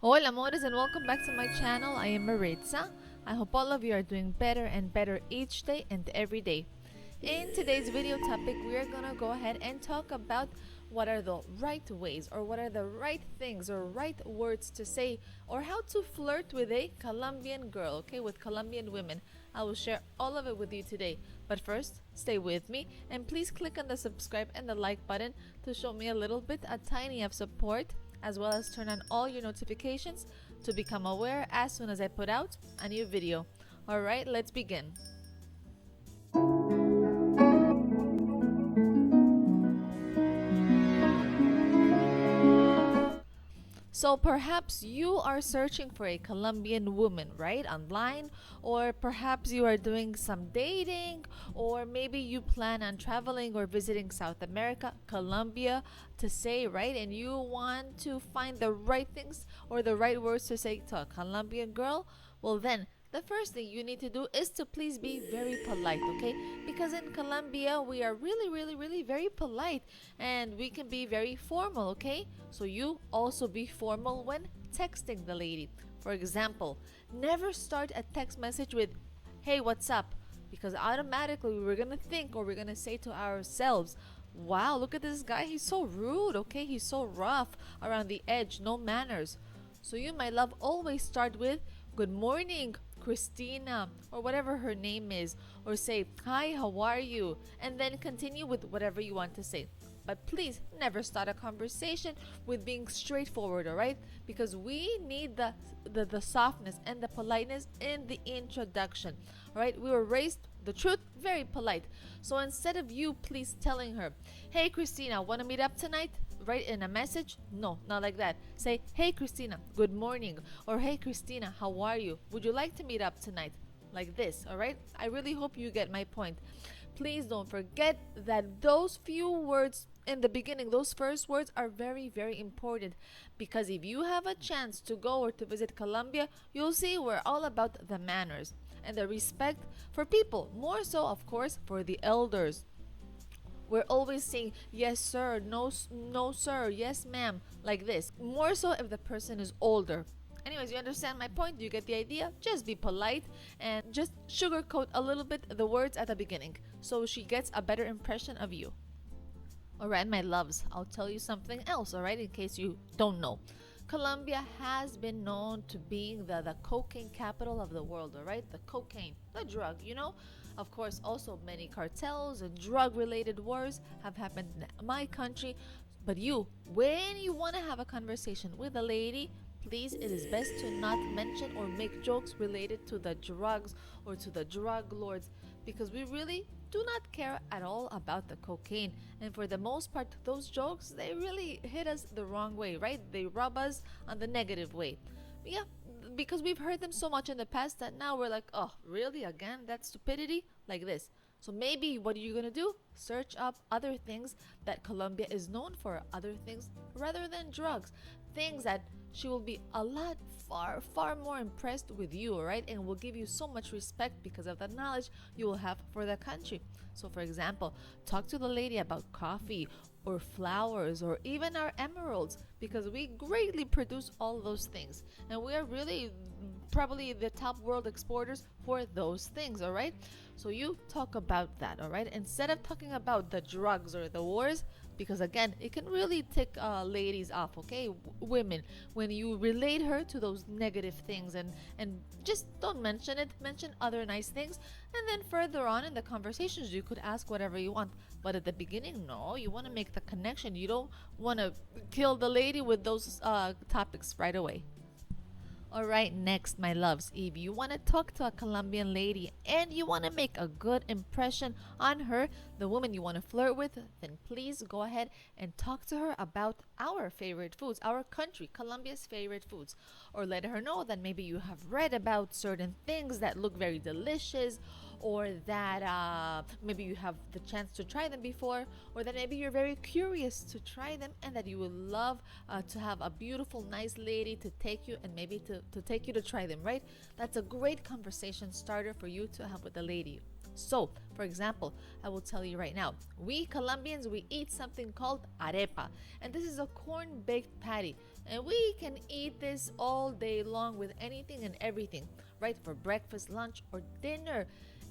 Hola amores, and welcome back to my channel. I am Maritza. I hope all of you are doing better and better each day and every day. In today's video topic, we are gonna go ahead and talk about what are the right ways, or what are the right things or right words to say, or how to flirt with a Colombian girl, okay, with Colombian women. I will share all of it with you today. But first, stay with me and please click on the subscribe and the like button to show me a little bit, a tiny of support, as well as turn on all your notifications to become aware as soon as I put out a new video. Alright, let's begin. So perhaps you are searching for a Colombian woman, right, online, or perhaps you are doing some dating, or maybe you plan on traveling or visiting South America, Colombia to say, right, and you want to find the right things or the right words to say to a Colombian girl. Well, then the first thing you need to do is to please be very polite, okay? Because in Colombia, we are really very polite, and we can be very formal, okay? So you also be formal when texting the lady. For example, never start a text message with, "Hey, what's up?" Because automatically we're gonna think, or we're gonna say to ourselves, "Wow, look at this guy, he's so rude, okay? He's so rough around the edge, no manners." So you, my love, always start with, "Good morning, Christina," or whatever her name is, or say, "Hi, how are you?" and then continue with whatever you want to say. But please never start a conversation with being straightforward, all right? Because we need the softness and the politeness in the introduction, all right? We were raised, the truth, very polite. So instead of you please telling her, "Hey, Christina, want to meet up tonight?" Write in a message? No, not like that. Say, "Hey, Christina, good morning," or "Hey, Christina, how are you? Would you like to meet up tonight?" Like this, all right? I really hope you get my point. Please don't forget that those few words in the beginning, those first words, are very important, because if you have a chance to go or to visit Colombia, you'll see we're all about the manners and the respect for people, more so of course for the elders. We're always saying "yes sir," no sir, "yes ma'am," like this, more so if the person is older. Anyways, you understand my point? You get the idea? Just be polite and just sugarcoat a little bit the words at the beginning so she gets a better impression of you. Alright, my loves, I'll tell you something else, alright, in case you don't know. Colombia has been known to being the cocaine capital of the world, alright? The cocaine, the drug, you know? Of course, also many cartels and drug-related wars have happened in my country. But you, when you want to have a conversation with a lady, please, it is best to not mention or make jokes related to the drugs or to the drug lords, because we really do not care at all about the cocaine. And for the most part, those jokes, they really hit us the wrong way, right? They rub us on the negative way. Yeah, because we've heard them so much in the past that now we're like, "Oh, really? Again? That stupidity?" Like this. So maybe what are you gonna do? Search up other things that Colombia is known for, other things rather than drugs. Things that she will be a lot far more impressed with you, alright? And will give you so much respect because of the knowledge you will have for the country. So for example, talk to the lady about coffee or flowers or even our emeralds, because we greatly produce all those things and we are really probably the top world exporters for those things, all right? So you talk about that, all right, instead of talking about the drugs or the wars, because again, it can really tick ladies off, okay? Women, when you relate her to those negative things, and just don't mention it, mention other nice things, and then further on in the conversations you could ask whatever you want. But at the beginning, no, you want to make the connection. You don't want to kill the lady with those topics right away. Alright, next, my loves, if you want to talk to a Colombian lady and you want to make a good impression on her, the woman you want to flirt with, then please go ahead and talk to her about our favorite foods, our country, Colombia's favorite foods. Or let her know that maybe you have read about certain things that look very delicious, or that maybe you have the chance to try them before, or that maybe you're very curious to try them, and that you would love to have a beautiful, nice lady to take you, and maybe to take you to try them, right? That's a great conversation starter for you to have with the lady. So, for example, I will tell you right now, we Colombians, we eat something called arepa, and this is a corn-baked patty. And we can eat this all day long with anything and everything, right? For breakfast, lunch, or dinner.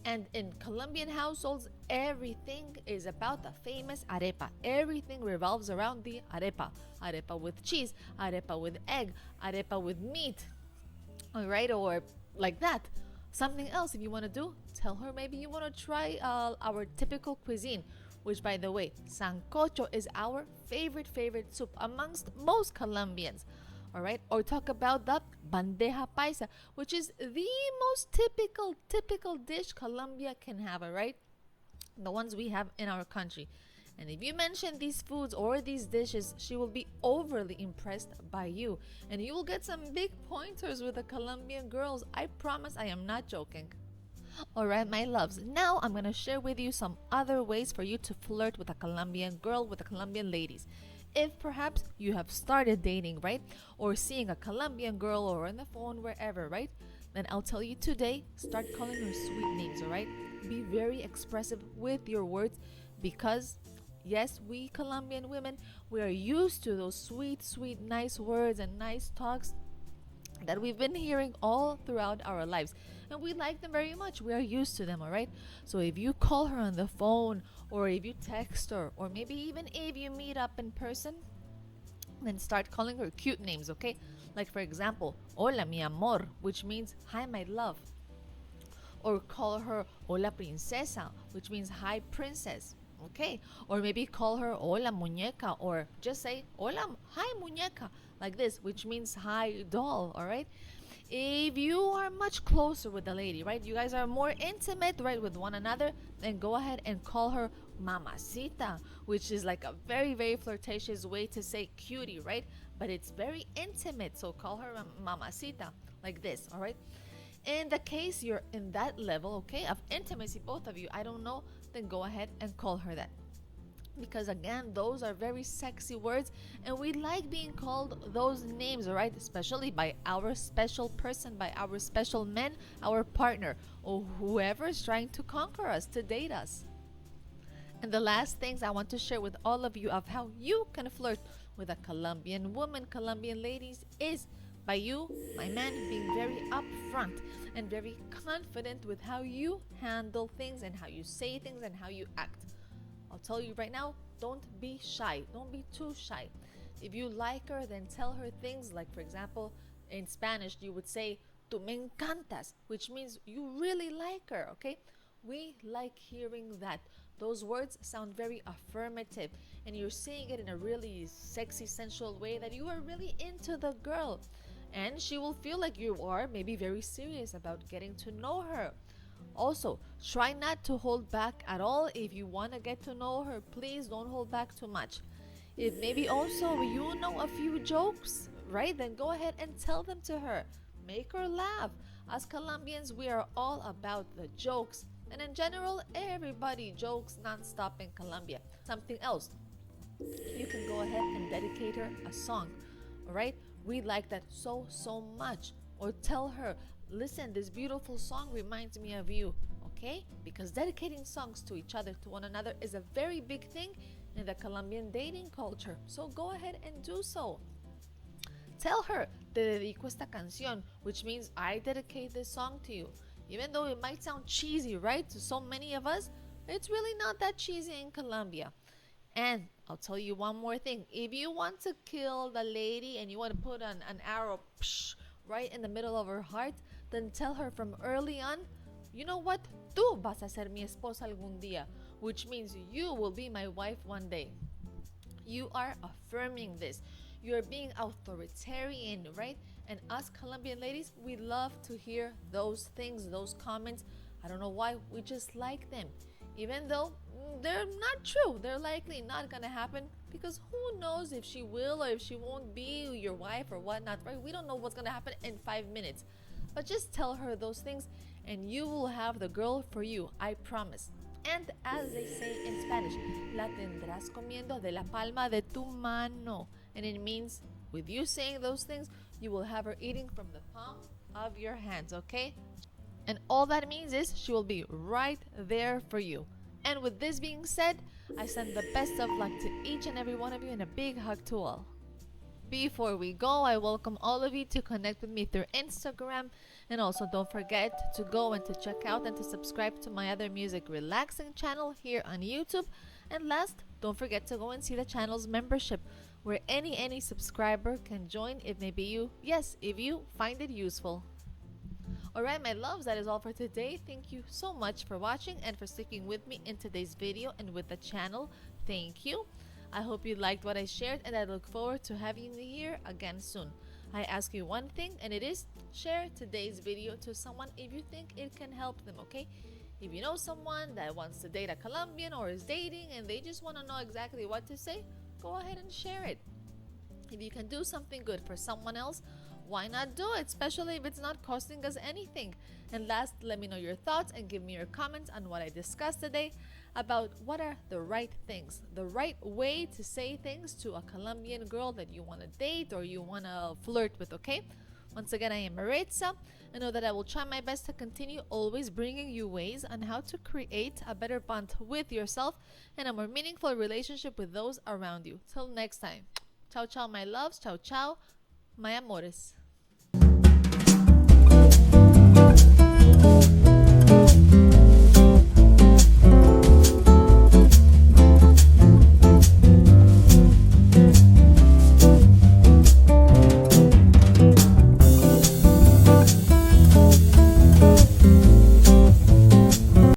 And in Colombian households, everything is about the famous arepa. Everything revolves around the arepa. Arepa with cheese, arepa with egg, arepa with meat, all right? Or like that. Something else, if you want to do, tell her maybe you want to try our typical cuisine, which, by the way, sancocho is our favorite soup amongst most Colombians. All right, or talk about the bandeja paisa, which is the most typical dish Colombia can have. All right, the ones we have in our country. And if you mention these foods or these dishes, she will be overly impressed by you. And you will get some big pointers with the Colombian girls. I promise, I am not joking. Alright, my loves, now I'm going to share with you some other ways for you to flirt with a Colombian girl, with the Colombian ladies. If perhaps you have started dating, right? Or seeing a Colombian girl or on the phone, wherever, right? Then I'll tell you today, start calling her sweet names, alright? Be very expressive with your words because yes, we Colombian women, we are used to those sweet, nice words and nice talks that we've been hearing all throughout our lives. And we like them very much. We are used to them, all right? So if you call her on the phone or if you text her or maybe even if you meet up in person, then start calling her cute names, okay? Like for example, hola mi amor, which means hi my love. Or call her hola princesa, which means hi princess. Okay, or maybe call her hola muñeca, or just say hola, hi muñeca, like this, which means hi doll. All right, if you are much closer with the lady, right, you guys are more intimate, right, with one another, then go ahead and call her mamacita, which is like a very flirtatious way to say cutie, right, but it's very intimate, so call her mamacita, like this. All right, in the case you're in that level, okay, of intimacy, both of you, I don't know, then go ahead and call her that. Because again, those are very sexy words and we like being called those names, all right? Especially by our special person, by our special man, our partner, or whoever is trying to conquer us, to date us. And the last things I want to share with all of you of how you can flirt with a Colombian woman, Colombian ladies, is by you, my man, being very upfront and very confident with how you handle things and how you say things and how you act. I'll tell you right now, don't be shy. Don't be too shy. If you like her, then tell her things like, for example, in Spanish, you would say, tú me encantas, which means you really like her, okay? We like hearing that. Those words sound very affirmative and you're saying it in a really sexy, sensual way that you are really into the girl. And she will feel like you are maybe very serious about getting to know her. Also, try not to hold back at all. If you want to get to know her, please don't hold back too much. If maybe also you know a few jokes, right, then go ahead and tell them to her. Make her laugh. As Colombians, we are all about the jokes. And in general, everybody jokes non-stop in Colombia. Something else, you can go ahead and dedicate her a song, all right? We like that so much. Or tell her, listen, this beautiful song reminds me of you, okay? Because dedicating songs to each other, to one another, is a very big thing in the Colombian dating culture. So go ahead and do so. Tell her, te dedico esta canción, which means I dedicate this song to you. Even though it might sound cheesy, right? To so many of us, it's really not that cheesy in Colombia. And I'll tell you one more thing. If you want to kill the lady and you want to put an arrow right in the middle of her heart, then tell her from early on, you know what? Tú vas a ser mi esposa algún día, which means you will be my wife one day. You are affirming this. You're being authoritarian, right? And us Colombian ladies, we love to hear those things, those comments. I don't know why, we just like them. Even though they're not true, they're likely not gonna happen, because who knows if she will or if she won't be your wife or whatnot, right? We don't know what's gonna happen in 5 minutes. But just tell her those things and you will have the girl for you, I promise. And as they say in Spanish, la tendrás comiendo de la palma de tu mano. And it means with you saying those things, you will have her eating from the palm of your hands, okay? And all that means is she will be right there for you. And with this being said, I send the best of luck to each and every one of you and a big hug to all. Before we go, I welcome all of you to connect with me through Instagram. And also don't forget to go and to check out and to subscribe to my other music relaxing channel here on YouTube. And last, don't forget to go and see the channel's membership, where any subscriber can join if maybe you, yes, if you find it useful. Alright, my loves, that is all for today. Thank you so much for watching and for sticking with me in today's video and with the channel. Thank you. I hope you liked what I shared, and I look forward to having you here again soon. I ask you one thing, and it is share today's video to someone if you think it can help them, okay? If you know someone that wants to date a Colombian or is dating and they just want to know exactly what to say, go ahead and share it. If you can do something good for someone else, why not do it, especially if it's not costing us anything? And last, let me know your thoughts and give me your comments on what I discussed today about what are the right things, the right way to say things to a Colombian girl that you want to date or you want to flirt with, okay? Once again, I am Maritza, and know that I will try my best to continue always bringing you ways on how to create a better bond with yourself and a more meaningful relationship with those around you. Till next time. Ciao, ciao, my loves. Ciao, ciao, my amores.